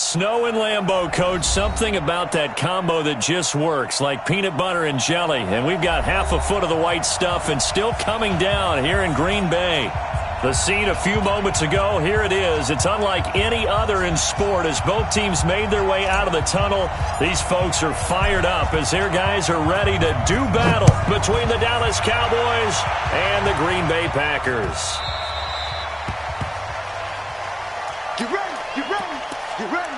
Snow and Lambeau, Coach. Something about that combo that just works, like peanut butter and jelly. And we've got half a foot of the white stuff and still coming down here in Green Bay. The scene a few moments ago, here it is. It's unlike any other in sport as both teams made their way out of the tunnel. These folks are fired up as their guys are ready to do battle between the Dallas Cowboys and the Green Bay Packers. Get ready, get ready, get ready.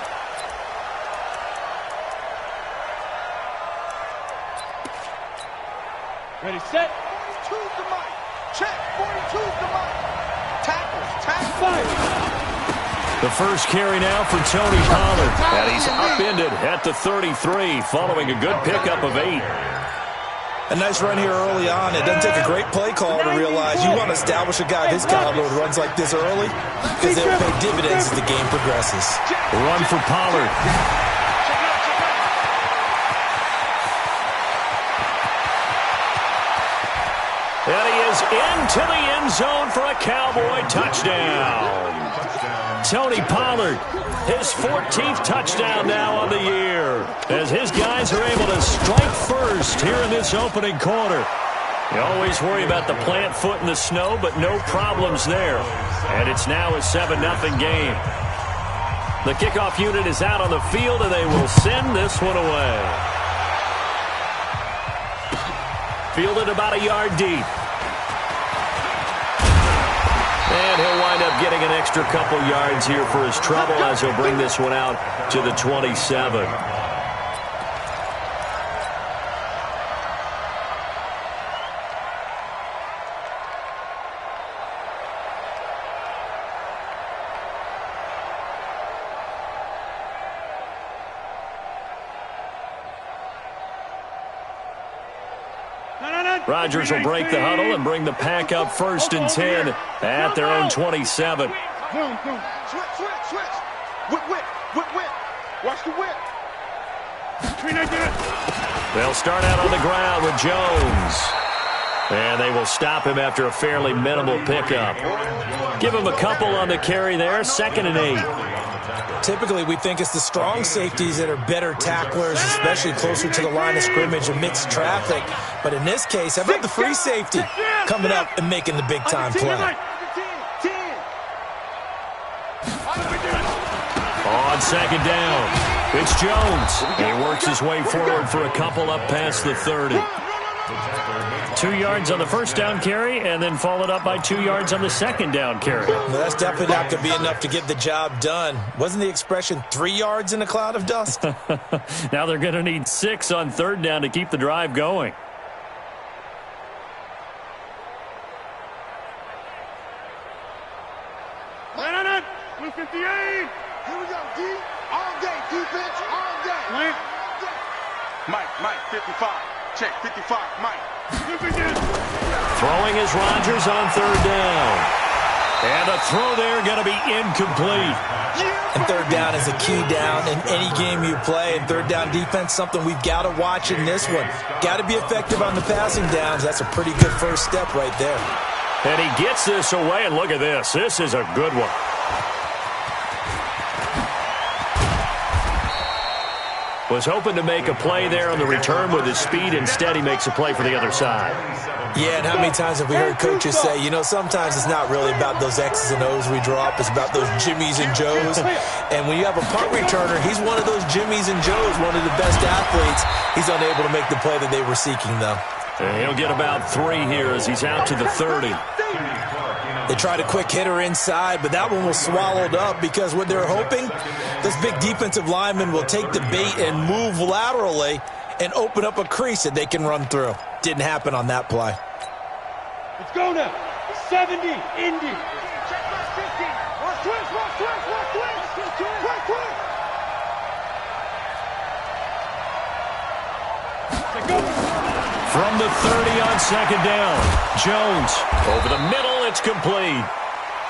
Ready, set. 42's the mic. Check, 42's the mic. Tackles, tackles. Fire. The first carry now for Tony Pollard. And he's upended at the 33 following a good pickup of 8. A nice run here early on. It doesn't take a great play call to realize you want to establish a guy of his caliber who runs like this early because they'll pay dividends as the game progresses. Run for Pollard. And he is into the end zone for a Cowboy touchdown. Tony Pollard, his 14th touchdown now on the year, as his guys are able to strike first here in this opening quarter. You always worry about the plant foot in the snow, but no problems there. And it's now a 7-0 game. The kickoff unit is out on the field, and they will send this one away. Fielded about a yard deep. And he'll wind up getting an extra couple yards here for his trouble as he'll bring this one out to the 27. Rodgers will break the huddle and bring the pack up 1st and 10 at their own 27. Switch, switch, switch. Whip, whip, whip, whip. Watch the whip. They'll start out on the ground with Jones. And they will stop him after a fairly minimal pickup. Give him a couple on the carry there, 2nd and 8. Typically, we think it's the strong safeties that are better tacklers, especially closer to the line of scrimmage amidst traffic. But in this case, how about the free safety coming up and making the big-time play? On 2nd down, it's Jones. He works his way forward for a couple up past the 30. 2 yards on the 1st down carry, and then followed up by 2 yards on the 2nd down carry. Well, that's definitely not going to be enough to get the job done. Wasn't the expression 3 yards in a cloud of dust? Now they're going to need 6 on 3rd down to keep the drive going. Right, 158. Here we go, D. All day, defense, all day. Mike, 55. Check, 55, Mike. Throwing is Rodgers on 3rd down. And a throw there going to be incomplete. And 3rd down is a key down in any game you play. And 3rd down defense, something we've got to watch in this one. Got to be effective on the passing downs. That's a pretty good first step right there. And he gets this away, and look at this. This is a good one. Was hoping to make a play there on the return with his speed. Instead, he makes a play for the other side. Yeah, and how many times have we heard coaches say, you know, sometimes it's not really about those X's and O's we draw up. It's about those Jimmies and Joes. And when you have a punt returner, he's one of those Jimmies and Joes, one of the best athletes. He's unable to make the play that they were seeking, though. And he'll get about 3 here as he's out to the 30. They tried a quick hitter inside, but that one was swallowed up because what they're hoping, this big defensive lineman will take the bait and move laterally and open up a crease that they can run through. Didn't happen on that play. Let's go now. 70, Indy. Check my 50. Watch twist, watch twist, watch twist. Watch twist. From the 30 on 2nd down, Jones over the middle, it's complete.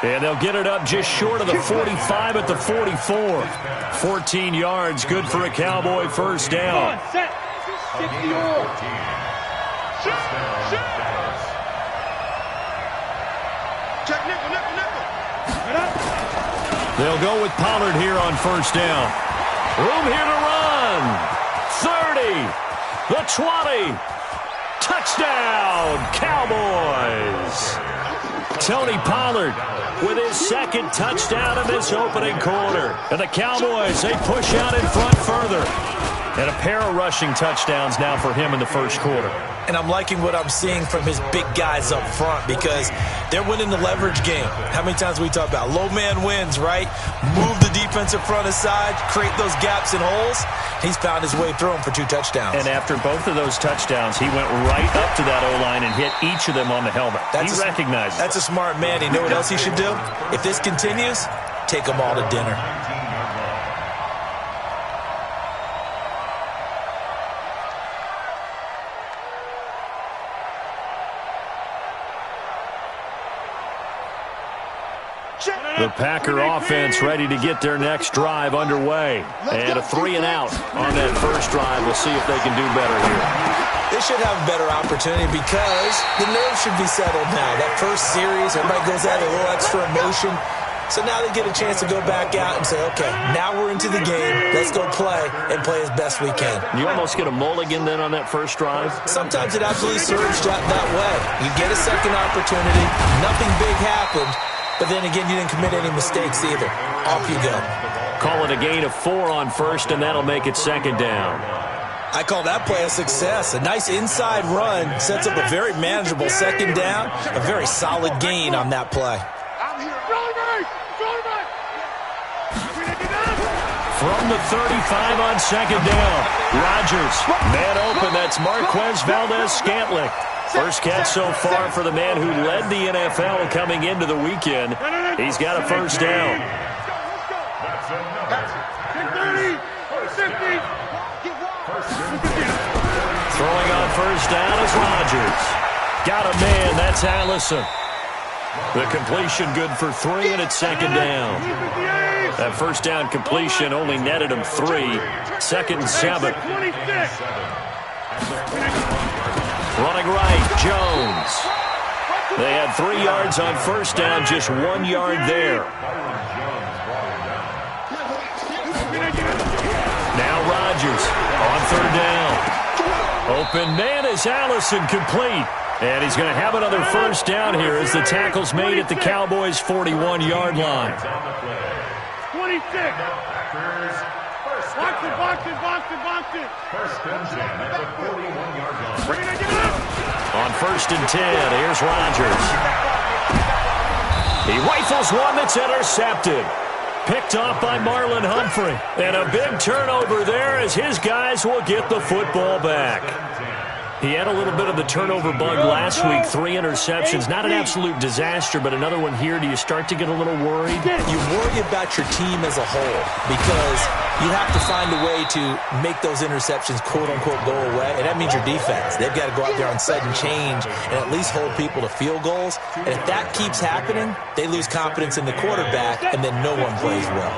And they'll get it up just short of the 45 at the 44. 14 yards, good for a Cowboy 1st down. Set. 60 all. Check nickel, nickel, nickel. Right up. They'll go with Pollard here on first down. Room here to run. 30. The 20. Touchdown, Cowboys. Tony Pollard with his second touchdown in this opening quarter. And the Cowboys, they push out in front further. And a pair of rushing touchdowns now for him in the first quarter. And I'm liking what I'm seeing from his big guys up front because they're winning the leverage game. How many times we talk about low man wins, right? Move the defensive front aside, create those gaps and holes. He's found his way through them for 2 touchdowns. And after both of those touchdowns, he went right up to that O-line and hit each of them on the helmet. He recognized it. That's a smart man. You know what else he should do? If this continues, take them all to dinner. The Packer offense ready to get their next drive underway. And a 3-and-out on that first drive. We'll see if they can do better here. They should have a better opportunity because the nerves should be settled now. That first series, everybody goes out with a little extra emotion. So now they get a chance to go back out and say, okay, now we're into the game. Let's go play and play as best we can. You almost get a mulligan then on that first drive? Sometimes it absolutely surged out that way. You get a second opportunity. Nothing big happened. But then again, you didn't commit any mistakes either. Off you go. Call it a gain of 4 on first, and that'll make it second down. I call that play a success. A nice inside run sets up a very manageable second down. A very solid gain on that play. From the 35 on second down, Rodgers, man open, that's Marquez Valdez-Scantling. First catch so far for the man who led the NFL coming into the weekend. He's got a first down. Throwing on first down is Rodgers. Got a man, that's Allison. The completion good for 3, and it's second down. That first down completion only netted him 3. Second and 7. Running right, Jones. They had 3 yards on first down, just 1 yard there. Now Rodgers on third down. Open man is Allison, complete. And he's going to have another first down here as the tackle's made at the Cowboys' 41-yard line. 26. Box it. On first and 10, here's Rodgers. He rifles one that's intercepted. Picked off by Marlon Humphrey. And a big turnover there as his guys will get the football back. He had a little bit of the turnover bug last week. 3 interceptions. Not an absolute disaster, but another one here. Do you start to get a little worried? You worry about your team as a whole because you have to find a way to make those interceptions, quote-unquote, go away. And that means your defense. They've got to go out there on sudden change and at least hold people to field goals. And if that keeps happening, they lose confidence in the quarterback, and then no one plays well.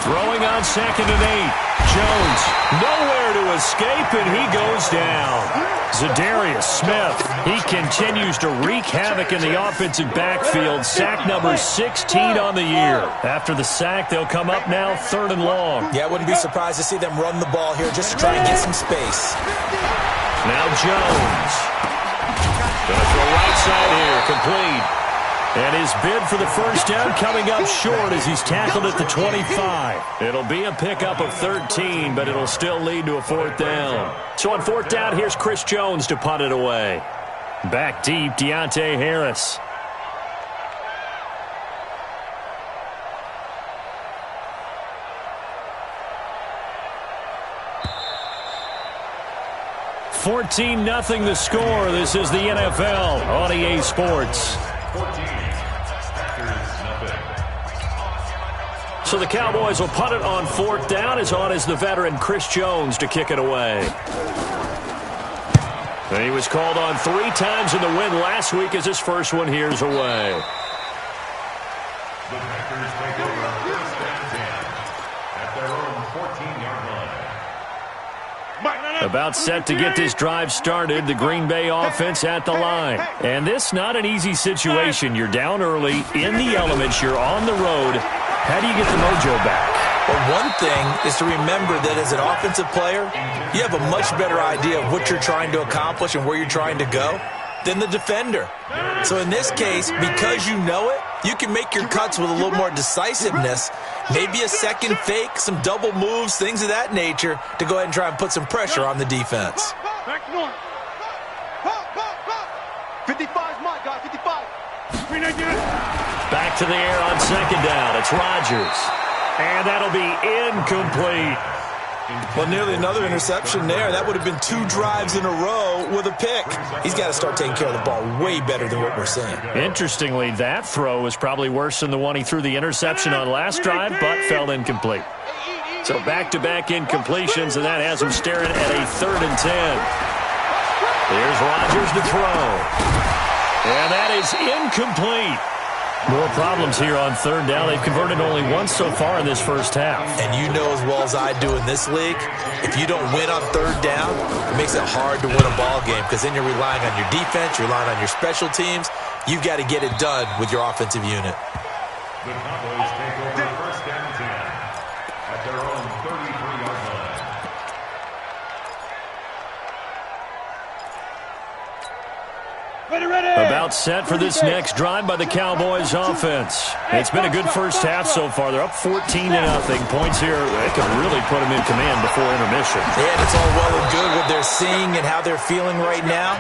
Throwing on second and 8. Jones nowhere to escape, and he goes down. Za'Darius Smith, he continues to wreak havoc in the offensive backfield. Sack number 16 on the year. After the sack, they'll come up now 3rd and long. Yeah, I wouldn't be surprised to see them run the ball here just to try and get some space. Now Jones. Going to throw right side here, complete. And his bid for the first down coming up short as he's tackled at the 25. It'll be a pickup of 13, but it'll still lead to a 4th down. So on 4th down, here's Chris Jones to punt it away. Back deep, Deontay Harris. $14-0 the score. This is the NFL on EA Sports. So the Cowboys will punt it on 4th down. As on is the veteran Chris Jones to kick it away. And he was called on 3 times in the win last week as his first one here's away. The Packers take over first and 10 at their own 14-yard line. About set to get this drive started, the Green Bay offense at the line. And this not an easy situation. You're down early, in the elements, you're on the road. How do you get the mojo back? Well, one thing is to remember that as an offensive player, you have a much better idea of what you're trying to accomplish and where you're trying to go than the defender. So in this case, because you know it, you can make your cuts with a little more decisiveness, maybe a second fake, some double moves, things of that nature, to go ahead and try and put some pressure on the defense. 55's my guy, 55. Back to the air on second down. It's Rodgers. And that'll be incomplete. Well, nearly another interception there. That would have been 2 drives in a row with a pick. He's got to start taking care of the ball way better than what we're seeing. Interestingly, that throw was probably worse than the one he threw the interception on last drive, but fell incomplete. So back-to-back incompletions, and that has him staring at a 3rd and 10. Here's Rodgers to throw. And that is incomplete. More problems here on 3rd down. They've converted only once so far in this first half. And you know as well as I do in this league, if you don't win on 3rd down, it makes it hard to win a ball game because then you're relying on your defense, you're relying on your special teams. You've got to get it done with your offensive unit. The Cowboys take over 1st and 10 at their own 33-yard line. About set for this next drive by the Cowboys offense. It's been a good first half so far. They're up 14-0. Points here, they can really put them in command before intermission. Yeah, and it's all well and good what they're seeing and how they're feeling right now.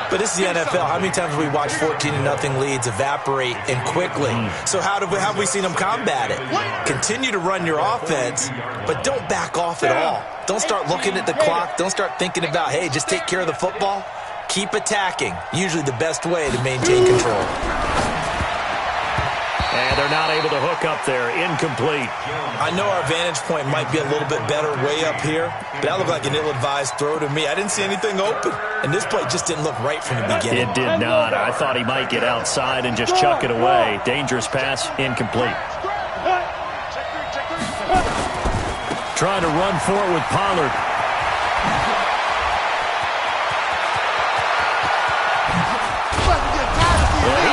But this is the NFL. How many times have we watched 14-0 leads evaporate and quickly? So how have we seen them combat it? Continue to run your offense, but don't back off at all. Don't start looking at the clock. Don't start thinking about, hey, just take care of the football. Keep attacking. Usually the best way to maintain control. And they're not able to hook up there. Incomplete. I know our vantage point might be a little bit better way up here, but that looked like an ill-advised throw to me. I didn't see anything open, and this play just didn't look right from the beginning. It did not. I thought he might get outside and just chuck it away. Dangerous pass, incomplete. Trying to run for it with Pollard.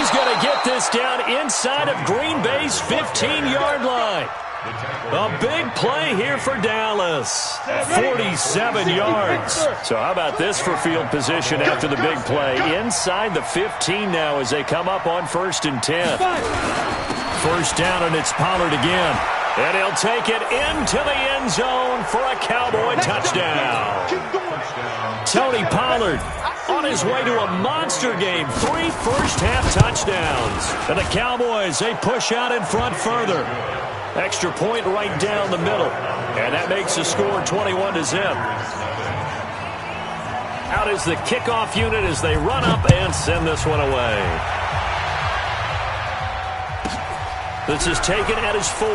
He's going to get this down inside of Green Bay's 15-yard line. A big play here for Dallas. 47 yards. So how about this for field position after the big play? Inside the 15 now as they come up on 1st and 10. 1st down, and it's Pollard again. And he'll take it into the end zone for a Cowboy touchdown. Tony Pollard on his way to a monster game. 3 first-half touchdowns. And the Cowboys, they push out in front further. Extra point right down the middle. And that makes the score 21-0. Out is the kickoff unit as they run up and send this one away. This is taken at his 4.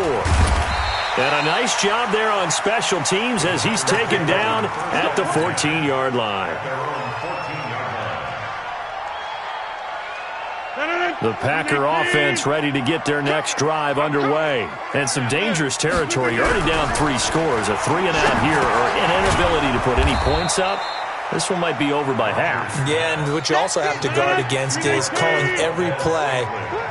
And a nice job there on special teams as he's taken down at the 14-yard line. The Packer offense ready to get their next drive underway. And some dangerous territory. You're already down 3 scores. A 3-and-out here or an inability to put any points up. This one might be over by half. Yeah, and what you also have to guard against is calling every play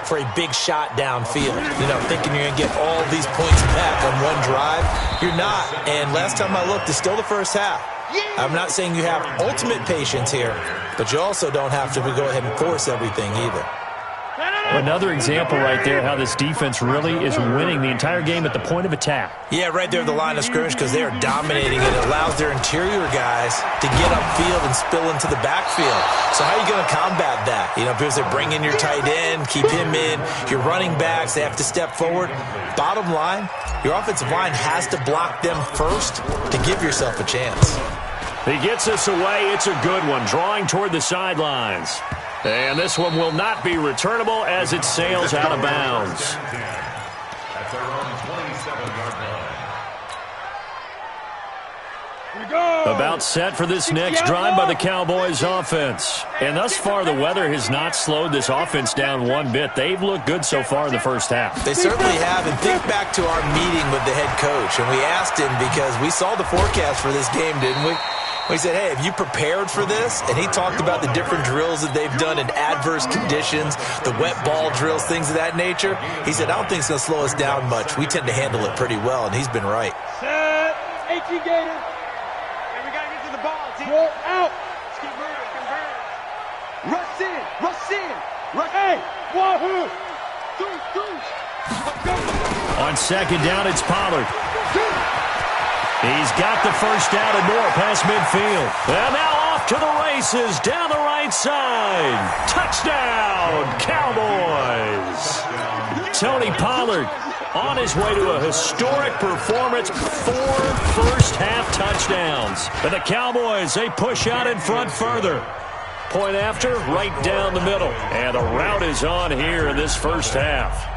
for a big shot downfield. You know, thinking you're going to get all these points back on one drive. You're not. And last time I looked, it's still the first half. I'm not saying you have ultimate patience here, but you also don't have to go ahead and force everything either. Another example right there how this defense really is winning the entire game at the point of attack. Yeah, right there at the line of scrimmage because they are dominating. It allows their interior guys to get upfield and spill into the backfield. So how are you going to combat that? You know, because they bring in your tight end, keep him in. Your running backs, they have to step forward. Bottom line, your offensive line has to block them first to give yourself a chance. He gets this away. It's a good one. Drawing toward the sidelines. And this one will not be returnable as it sails out of bounds. At their own 27-yard line. About set for this next drive by the Cowboys offense. And thus far, the weather has not slowed this offense down one bit. They've looked good so far in the first half. They certainly have. And think back to our meeting with the head coach. And we asked him because we saw the forecast for this game, didn't we? He said, hey, have you prepared for this? And he talked about the different drills that they've done in adverse conditions, the wet ball drills, things of that nature. He said, I don't think it's going to slow us down much. We tend to handle it pretty well, and he's been right. Set. 18 Gator. Hey, we got to get to the ball, team. Roll out. Let's keep moving. Convert. Rush in. Rush in. Rush. Hey, wahoo. On second down, it's Pollard. He's got the first down and more past midfield. And now off to the races down the right side. Touchdown, Cowboys. Tony Pollard on his way to a historic performance, 4 first-half touchdowns. And the Cowboys, they push out in front further. Point after, right down the middle. And the route is on here in this first half.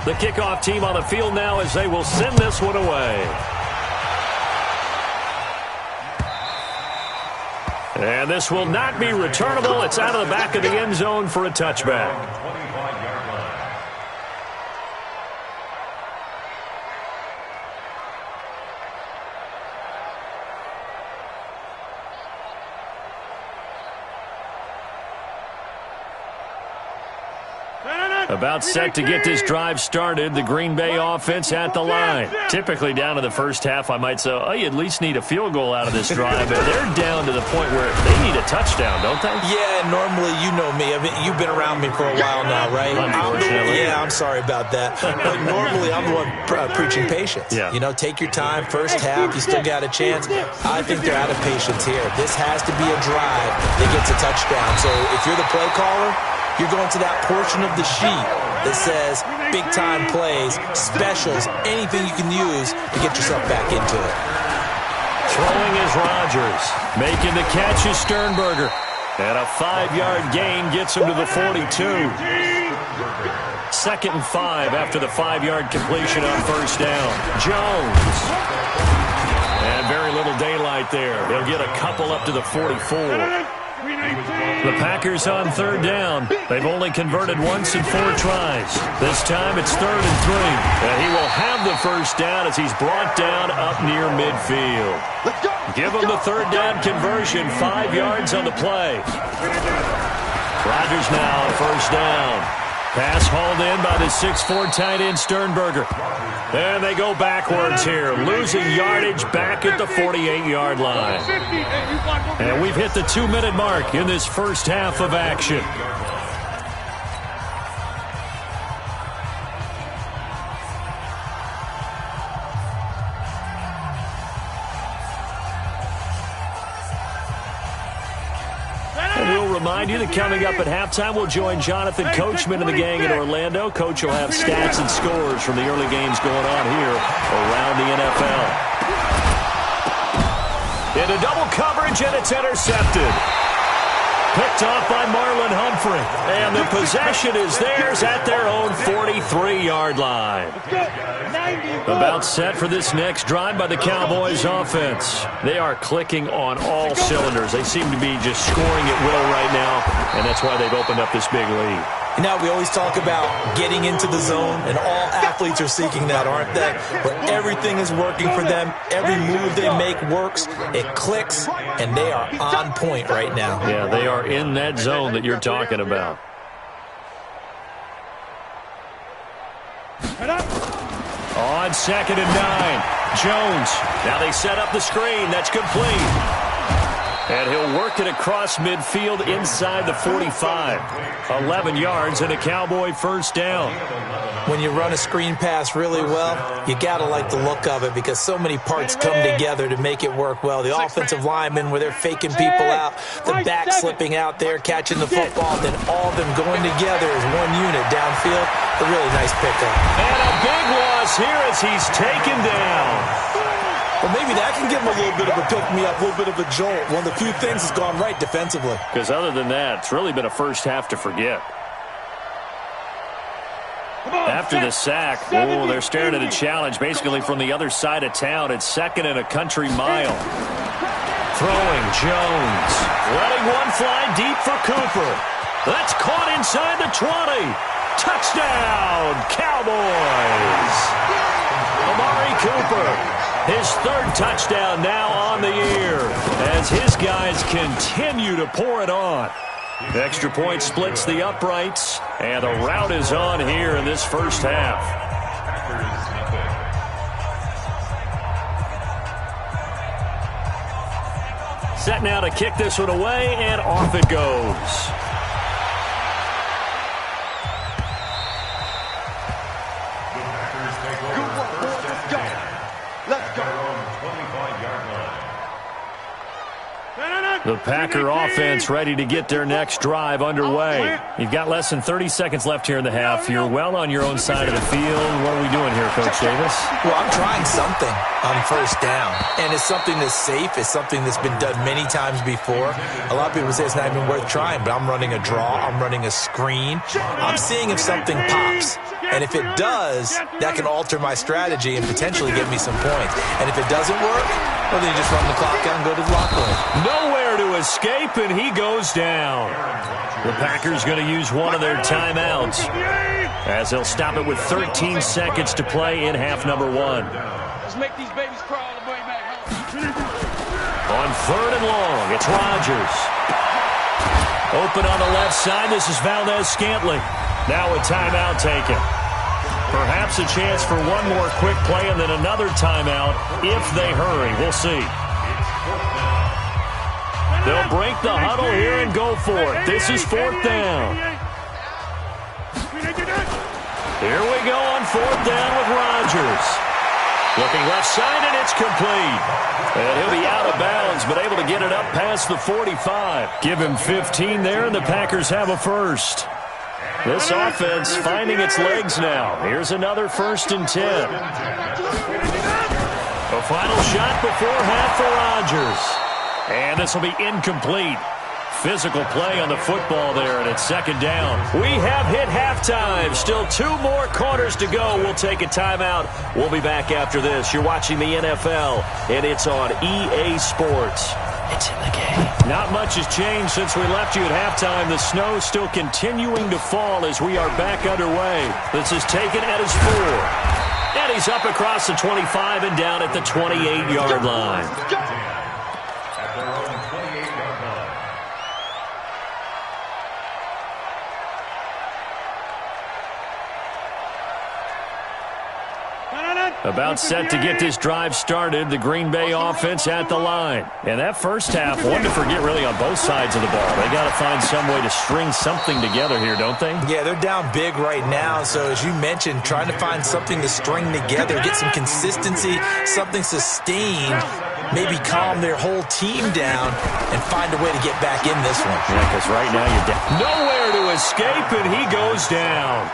The kickoff team on the field now as they will send this one away. And this will not be returnable. It's out of the back of the end zone for a touchback. About set to get this drive started. The Green Bay offense at the line. Typically down to the first half, I might say, oh, you at least need a field goal out of this drive. But they're down to the point where they need a touchdown, don't they? Yeah, normally, you know me. I mean, you've been around me for a while now, right? Unfortunately. I'm sorry about that. But normally, I'm the one preaching patience. Yeah. You know, take your time. First half, you still got a chance. I think they're out of patience here. This has to be a drive that gets a touchdown. So if you're the play caller, you're going to that portion of the sheet that says big-time plays, specials, anything you can use to get yourself back into it. Throwing is Rodgers. Making the catch is Sternberger. And a 5-yard gain gets him to the 42. 2nd and 5 after the 5-yard completion on first down. Jones. And very little daylight there. He'll get a couple up to the 44. The Packers on 3rd down. They've only converted once in 4 tries. This time it's 3rd and 3. And he will have the first down as he's brought down up near midfield. Give him the 3rd down conversion. 5 yards on the play. Rodgers now first down. Pass hauled in by the 6'4" tight end Sternberger. And they go backwards here, losing yardage back at the 48-yard line. And we've hit the 2-minute mark in this first half of action. Remind you that coming up at halftime, we'll join Jonathan Coachman and the gang in Orlando. Coach will have stats and scores from the early games going on here around the NFL. Into double coverage, and it's intercepted. Picked off by Marlon Humphrey. And the possession is theirs at their own 43-yard line. About set for this next drive by the Cowboys offense. They are clicking on all cylinders. They seem to be just scoring at will right now, and that's why they've opened up this big lead. You know, we always talk about getting into the zone, and all athletes are seeking that, aren't they? Where everything is working for them. Every move they make works. It clicks, and they are on point right now. Yeah, they are in that zone that you're talking about. On 2nd and 9, Jones. Now they set up the screen. That's complete. And he'll work it across midfield inside the 45. 11 yards and a Cowboy first down. When you run a screen pass really well, you got to like the look of it because so many parts come together to make it work well. The offensive linemen where they're faking people out, the back slipping out there, catching the football, then all of them going together as one unit downfield. A really nice pickup. And a big loss here as he's taken down. Well, maybe that can give him a little bit of a pick-me-up, a little bit of a jolt. One of the few things that's gone right defensively. Because other than that, it's really been a first half to forget. After the sack, they're staring at a challenge basically from the other side of town. It's 2nd and a country mile. Throwing Jones. Letting one fly deep for Cooper. That's caught inside the 20. Touchdown, Cowboys. Amari Cooper, his third touchdown now on the year as his guys continue to pour it on. The extra point splits the uprights, and a rout is on here in this first half. Set now to kick this one away, and off it goes. The Packer offense ready to get their next drive underway. You've got less than 30 seconds left here in the half. You're well on your own side of the field. What are we doing here, Coach Davis? Well, I'm trying something on first down, and it's something that's safe. It's something that's been done many times before. A lot of people say it's not even worth trying, but I'm running a draw. I'm running a screen. I'm seeing if something pops. And if it does, that can alter my strategy and potentially get me some points. And if it doesn't work, well, then you just run the clock out and go to the locker room. Nowhere to escape, and he goes down. The Packers going to use one of their timeouts as they'll stop it with 13 seconds to play in half number one. Let's make these babies crawl all the way back home. On third and long, it's Rodgers. Open on the left side, this is Valdez-Scantling. Now a timeout taken. Perhaps a chance for one more quick play and then another timeout if they hurry. We'll see. They'll break the huddle here and go for it. This is fourth down. Here we go on fourth down with Rodgers. Looking left side, and it's complete. And he'll be out of bounds, but able to get it up past the 45. Give him 15 there, and the Packers have a first. This offense finding its legs now. Here's another 1st and 10. A final shot before half for Rodgers. And this will be incomplete. Physical play on the football there, and it's second down. We have hit halftime. Still 2 more quarters to go. We'll take a timeout. We'll be back after this. You're watching the NFL, and it's on EA Sports. It's in the game. Not much has changed since we left you at halftime. The snow still continuing to fall as we are back underway. This is taken at his 4. And he's up across the 25 and down at the 28-yard line. About set to get this drive started, the Green Bay offense at the line. And that first half, one to forget really on both sides of the ball. They got to find some way to string something together here, don't they? Yeah, they're down big right now. So as you mentioned, trying to find something to string together, get some consistency, something sustained, maybe calm their whole team down and find a way to get back in this one. Yeah, because right now you're down. Nowhere to escape, and he goes down.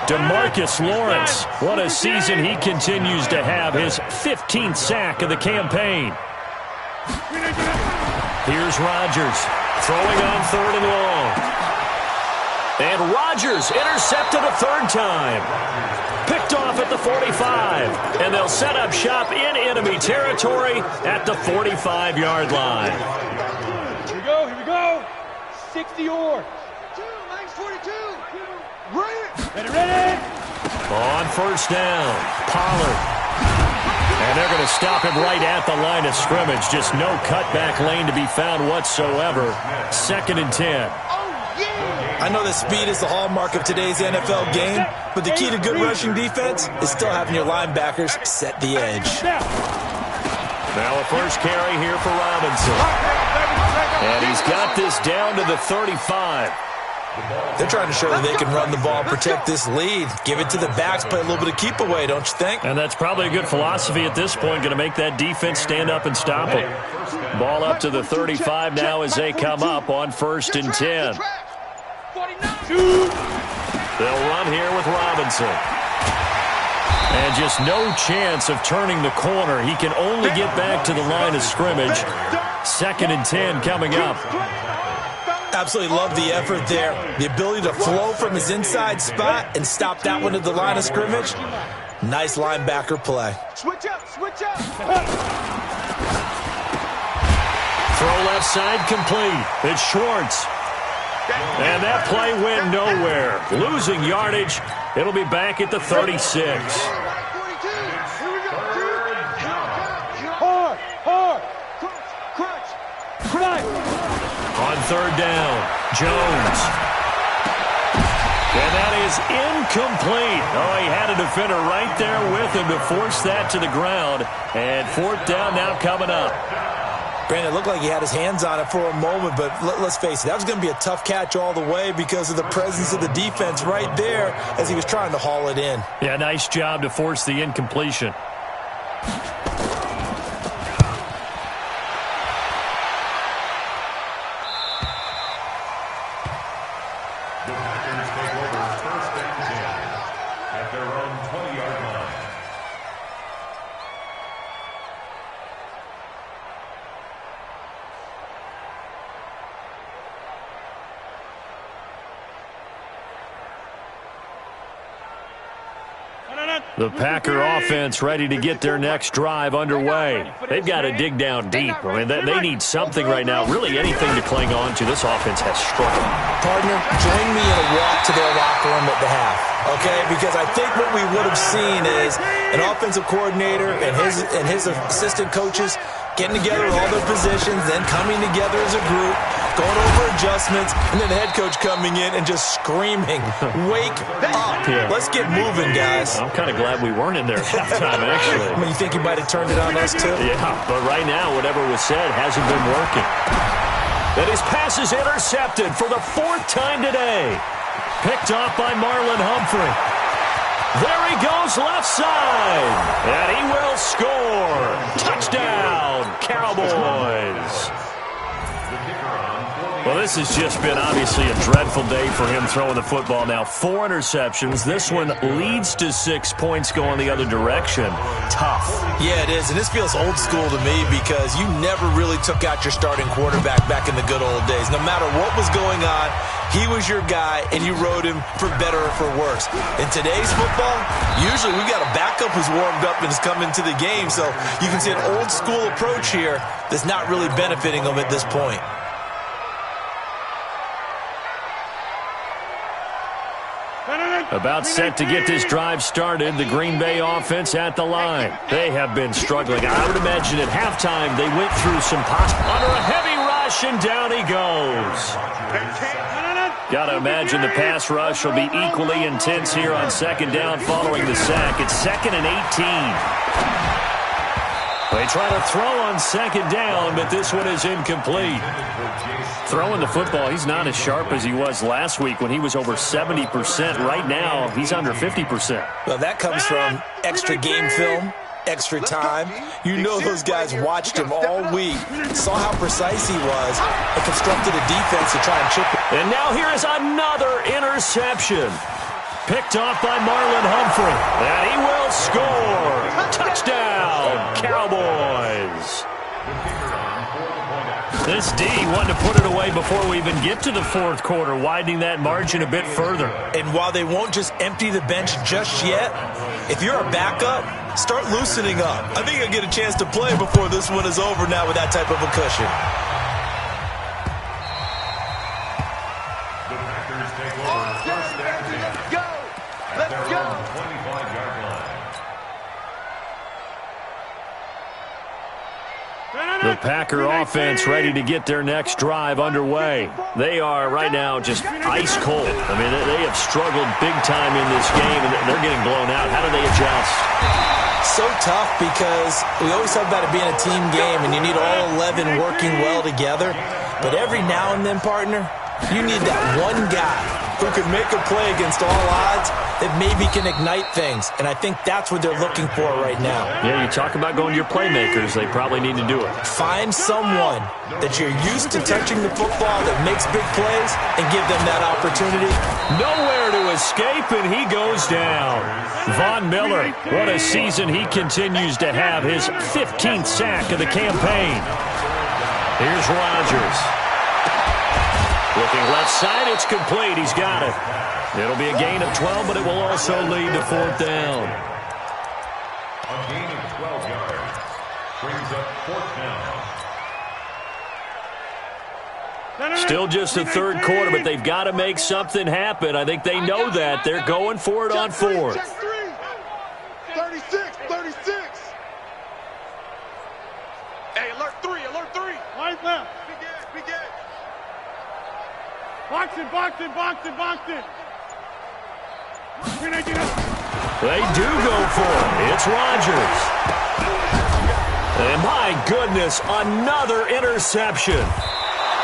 DeMarcus Lawrence, what a season he continues to have, his 15th sack of the campaign. Here's Rodgers, throwing on third and long. And Rodgers intercepted a third time. Picked off at the 45, and they'll set up shop in enemy territory at the 45-yard line. Here we go. 60 yards. 42. Ready. On first down, Pollard. And they're going to stop him right at the line of scrimmage. Just no cutback lane to be found whatsoever. 2nd and 10. I know that speed is the hallmark of today's NFL game, but the key to good rushing defense is still having your linebackers set the edge. Now a first carry here for Robinson. And he's got this down to the 35. They're trying to show that they can run the ball, protect this lead, give it to the backs, play a little bit of keep away, don't you think? And that's probably a good philosophy at this point, going to make that defense stand up and stop them. Ball up to the 35 now as they come up on 1st and 10. They'll run here with Robinson. And just no chance of turning the corner. He can only get back to the line of scrimmage. 2nd and 10 coming up. Absolutely love the effort there. The ability to flow from his inside spot and stop that one at the line of scrimmage. Nice linebacker play. Switch up. Throw left side complete. It's Schwartz. And that play went nowhere. Losing yardage. It'll be back at the 36. On third down, Jones. And that is incomplete. Oh, he had a defender right there with him to force that to the ground. And fourth down now coming up. Brandon, it looked like he had his hands on it for a moment, but let's face it, that was going to be a tough catch all the way because of the presence of the defense right there as he was trying to haul it in. Yeah, nice job to force the incompletion. The Packers take over first and 10 at their own 20-yard line. The Packer offense ready to get their next drive underway. They've got to dig down deep. I mean, they need something right now, really anything to cling on to. This offense has struggled. Partner, join me in a walk to their locker room at the half, okay? Because I think what we would have seen is an offensive coordinator and his assistant coaches getting together with all their positions, then coming together as a group, going over adjustments, and then the head coach coming in and just screaming, wake up. Yeah. Let's get moving, guys. I'm kind of glad we weren't in there at halftime, actually. I mean, you think you might have turned it on us, too? Yeah, but right now, whatever was said hasn't been working. And his pass is intercepted for the fourth time today. Picked off by Marlon Humphrey. There he goes left side. And he will score. Touchdown, Cowboys. Well, this has just been obviously a dreadful day for him throwing the football. Now, 4 interceptions. This one leads to 6 points going the other direction. Tough. Yeah, it is, and this feels old school to me because you never really took out your starting quarterback back in the good old days. No matter what was going on, he was your guy, and you rode him for better or for worse. In today's football, usually we got a backup who's warmed up and has come into the game, so you can see an old school approach here that's not really benefiting him at this point. About set to get this drive started, the Green Bay offense at the line. They have been struggling. I would imagine at halftime they went through some under a heavy rush, and down he goes. Got to imagine the pass rush will be equally intense here on second down following the sack. It's 2nd and 18. They try to throw on second down, but this one is incomplete. Throwing the football, he's not as sharp as he was last week when he was over 70%. Right now, he's under 50%. Well, that comes from extra game film, extra time. You know those guys watched him all week, saw how precise he was, and constructed a defense to try and chip it. And now here is another interception. Picked off by Marlon Humphrey. And he will score. Touchdown, Cowboys. This D wanted to put it away before we even get to the fourth quarter, widening that margin a bit further. And while they won't just empty the bench just yet, if you're a backup, start loosening up. I think you'll get a chance to play before this one is over now with that type of a cushion. The Packers take over first and 10 at their own 25-yard line. The Packer offense ready to get their next drive underway. They are right now just ice cold. I mean, they have struggled big time in this game, and they're getting blown out. How do they adjust? So tough because we always talk about it being a team game, and you need all 11 working well together. But every now and then, partner, you need that one guy who can make a play against all odds that maybe can ignite things. And I think that's what they're looking for right now. Yeah, you talk about going to your playmakers. They probably need to do it. Find someone that you're used to touching the football that makes big plays and give them that opportunity. Nowhere to escape, and he goes down. Von Miller, what a season he continues to have. His 15th sack of the campaign. Here's Rodgers. Looking left side, it's complete. He's got it. It'll be a gain of 12, but it will also lead to fourth down. A gain of 12 yards brings up fourth down. Still just the third quarter, but they've got to make something happen. I think they know that. They're going for it on fourth. 36, 36. Hey, alert 3, alert 3. Line left. Be good. Box it. They do go for it. It's Rodgers. And my goodness, another interception.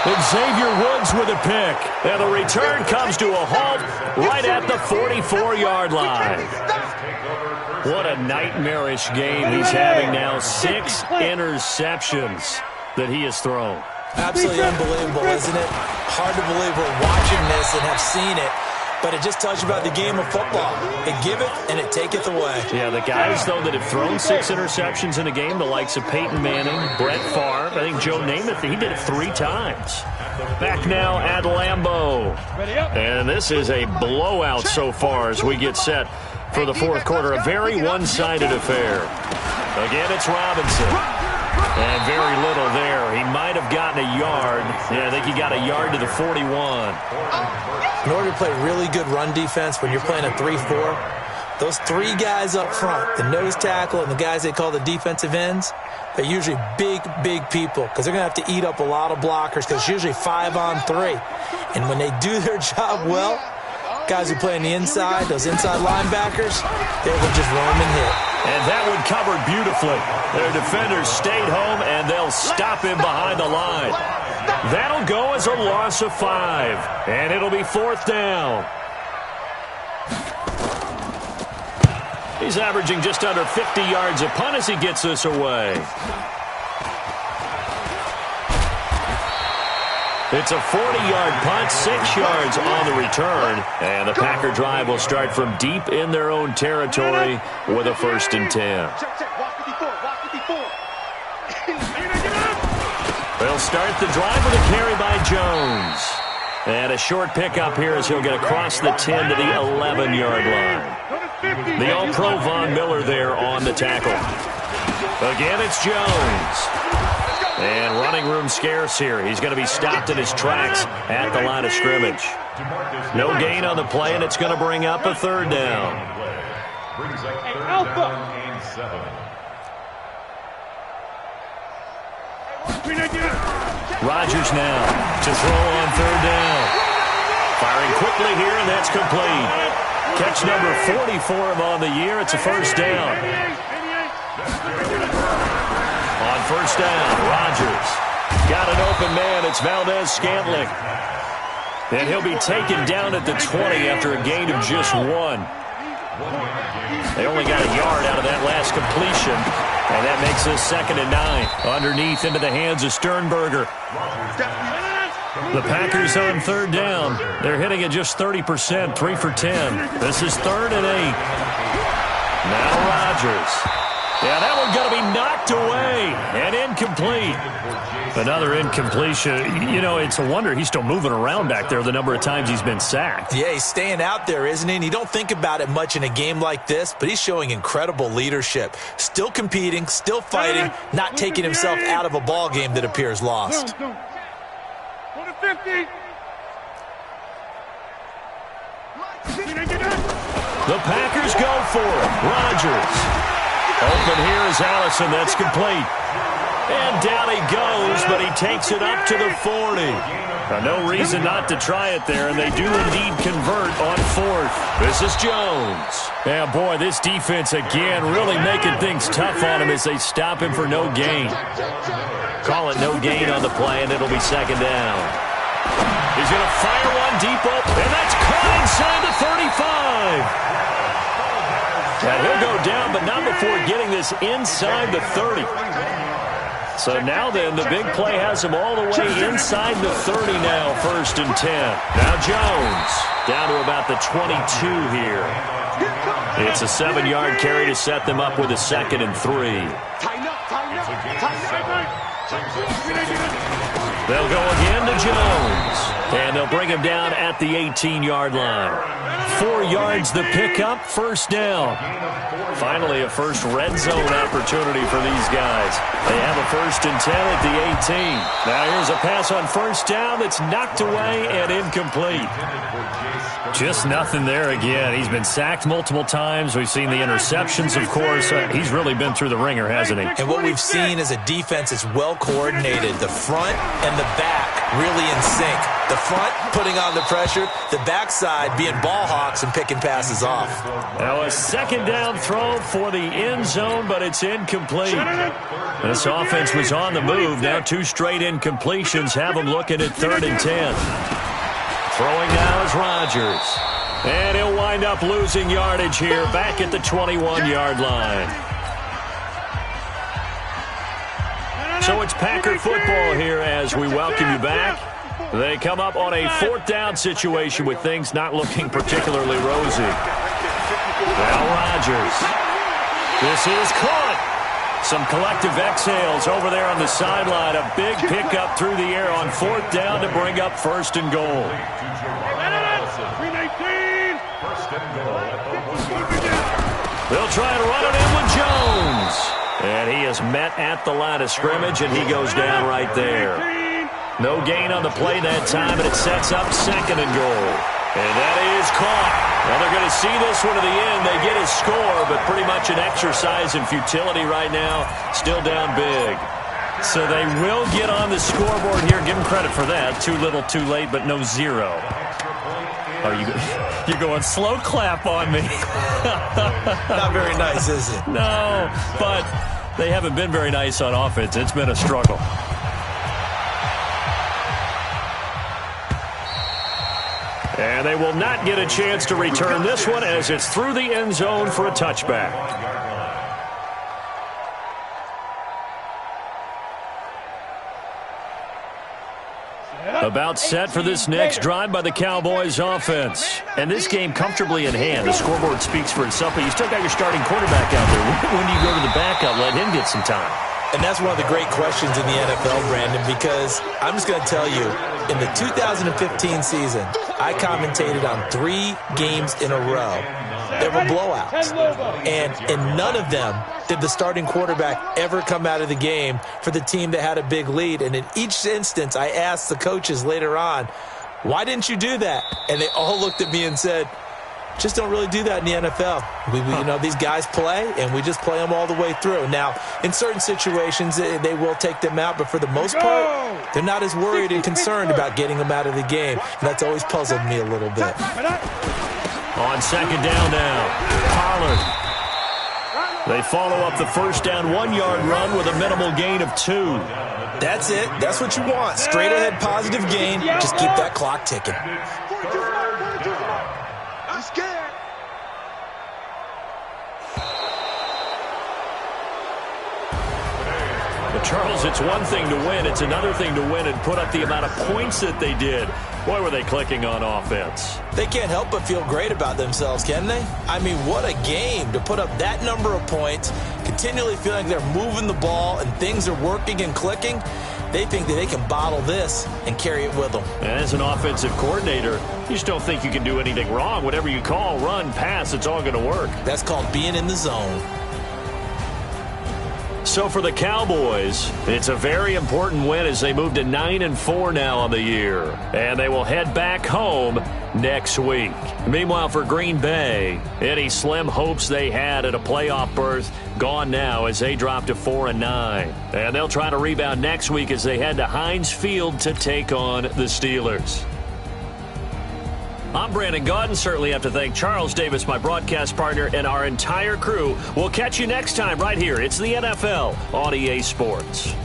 Xavier Woods with a pick. And the return comes to a halt right at the 44-yard line. What a nightmarish game he's having now. 6 interceptions that he has thrown. Absolutely unbelievable, isn't it? Hard to believe we're watching this and have seen it. But it just tells you about the game of football. It giveth and it taketh away. Yeah, the guys, though, that have thrown 6 interceptions in a game, the likes of Peyton Manning, Brett Favre, I think Joe Namath, he did it 3 times. Back now at Lambeau. And this is a blowout so far as we get set for the fourth quarter. A very one-sided affair. Again, it's Robinson. And very little there. He might have gotten a yard. Yeah, I think he got a yard to the 41. In order to play really good run defense when you're playing a 3-4, those 3 guys up front, the nose tackle and the guys they call the defensive ends, they're usually big people because they're going to have to eat up a lot of blockers because it's usually 5-on-3. And when they do their job well, guys who play on the inside, those inside linebackers, they will just roam and hit. And that one covered beautifully. Their defenders stayed home, and they'll stop him behind the line. That'll go as a loss of 5, and it'll be 4th down. He's averaging just under 50 yards a punt as he gets this away. It's a 40-yard punt, 6 yards on the return. And the Packer drive will start from deep in their own territory with a 1st and 10. They'll start the drive with a carry by Jones. And a short pickup here as he'll get across the 10 to the 11-yard line. The All-Pro Von Miller there on the tackle. Again, it's Jones. And running room scarce here. He's going to be stopped in his tracks at the line of scrimmage. No gain on the play, and it's going to bring up a 3rd down. Brings up 3rd down and 7. Rodgers now to throw on 3rd down. Firing quickly here, and that's complete. Catch number 44 on the year. It's a 1st down. On 1st down, Rodgers got an open man. It's Valdez-Scantling. And he'll be taken down at the 20 after a gain of just 1. They only got a yard out of that last completion. And that makes this 2nd and 9. Underneath into the hands of Sternberger. The Packers on 3rd down. They're hitting at just 30%, 3 for 10. This is 3rd and 8. Now Rodgers. Yeah, that one going to be knocked away and incomplete. Another incompletion. You know, it's a wonder he's still moving around back there the number of times he's been sacked. Yeah, he's staying out there, isn't he? And you don't think about it much in a game like this, but he's showing incredible leadership. Still competing, still fighting, not taking himself out of a ball game that appears lost. Go to 50. The Packers go for it. Rodgers. Open here is Allison. That's complete. And down he goes, but he takes it up to the 40. No reason not to try it there, and they do indeed convert on 4th. This is Jones. Yeah, boy, this defense again really making things tough on him as they stop him for no gain. Call it no gain on the play, and it'll be 2nd down. He's going to fire one deep open, and that's caught inside the 35. And he'll go down, but not before getting this inside the 30. So now then, the big play has him all the way inside the 30 now, 1st and 10. Now Jones down to about the 22 here. It's a 7-yard carry to set them up with a 2nd and 3. They'll go again to Jones. And they'll bring him down at the 18-yard line. 4 yards the pickup, first down. Finally, a first red zone opportunity for these guys. They have a 1st and 10 at the 18. Now here's a pass on first down that's knocked away and incomplete. Just nothing there again. He's been sacked multiple times. We've seen the interceptions, of course. He's really been through the ringer, hasn't he? And what we've seen is a defense that's well coordinated. The front and the back really in sync. The front putting on the pressure, the backside being ball hawks and picking passes off. Now a 2nd down throw for the end zone, but it's incomplete. This offense was on the move. Now 2 straight incompletions have them looking at 3rd and 10. Throwing now is Rodgers. And he'll wind up losing yardage here back at the 21-yard line. So it's Packer football here as we welcome you back. They come up on a 4th down situation with things not looking particularly rosy. Now Rodgers. This is caught. Some collective exhales over there on the sideline. A big pickup through the air on 4th down to bring up 1st and goal. They'll try and run it in with Jones. And he is met at the line of scrimmage, and he goes down right there. No gain on the play that time, and it sets up 2nd and goal. And that is caught. Well, they're going to see this one to the end. They get a score, but pretty much an exercise in futility right now. Still down big. So they will get on the scoreboard here. Give them credit for that. Too little, too late, but no 0. Oh, you're going slow clap on me. Not very nice, is it? No, but they haven't been very nice on offense. It's been a struggle. And they will not get a chance to return this one as it's through the end zone for a touchback. About set for this next drive by the Cowboys offense. And this game comfortably in hand. The scoreboard speaks for itself, but you still got your starting quarterback out there. When do you go to the backup? Let him get some time. And that's one of the great questions in the NFL, Brandon, because I'm just going to tell you, in the 2015 season, I commentated on 3 games in a row. There were blowouts. And in none of them did the starting quarterback ever come out of the game for the team that had a big lead. And in each instance, I asked the coaches later on, why didn't you do that? And they all looked at me and said, just don't really do that in the NFL. You know, these guys play, and we just play them all the way through. Now, in certain situations, they will take them out, but for the most part, they're not as worried and concerned about getting them out of the game. And that's always puzzled me a little bit. On 2nd down now, Pollard. They follow up the 1st down 1-yard run with a minimal gain of 2. That's it. That's what you want. Straight ahead positive gain. Just keep that clock ticking. I'm scared. But Charles, it's one thing to win. It's another thing to win and put up the amount of points that they did. Boy, were they clicking on offense. They can't help but feel great about themselves, can they? I mean, what a game to put up that number of points, continually feeling they're moving the ball and things are working and clicking. They think that they can bottle this and carry it with them. As an offensive coordinator, you just don't think you can do anything wrong. Whatever you call, run, pass, it's all going to work. That's called being in the zone. So for the Cowboys, it's a very important win as they move to 9-4 now on the year. And they will head back home next week. Meanwhile, for Green Bay, any slim hopes they had at a playoff berth gone now as they drop to 4-9. And they'll try to rebound next week as they head to Heinz Field to take on the Steelers. I'm Brandon Gaudin. Certainly have to thank Charles Davis, my broadcast partner, and our entire crew. We'll catch you next time right here. It's the NFL on EA Sports.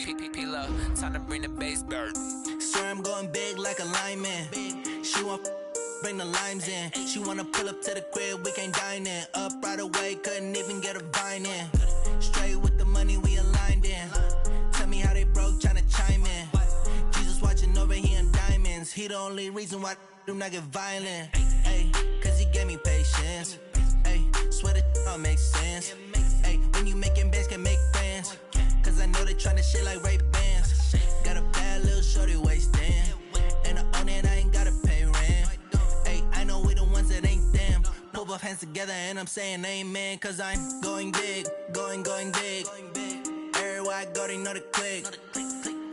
P-P-P-P-P-P-Love, time to bring the bass bird. Swear I'm going big like a lineman. She want bring the limes in. She wanna pull up to the crib, we can't dine in. Up right away, couldn't even get a vine in. Straight with the money we aligned in. Tell me how they broke, tryna chime in. Jesus watching over, he in diamonds. He the only reason why do not get violent. Ayy, cause he gave me patience. Ayy, swear that all makes sense. Ayy, when you making bands, can make friends. Cause I know they tryna shit like Ray-Bans. Got a bad little shorty wasting. And I own it, I ain't gotta pay rent. Ayy, I know we the ones that ain't them. Pull both hands together and I'm saying amen. Cause I'm going big, going big. Everywhere I go, they know the click.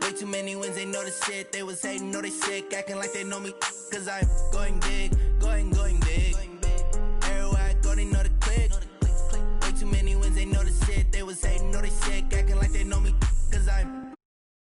Way too many wins, they know the shit. They was hating, know they sick, acting like they know me. Cause I'm going big, going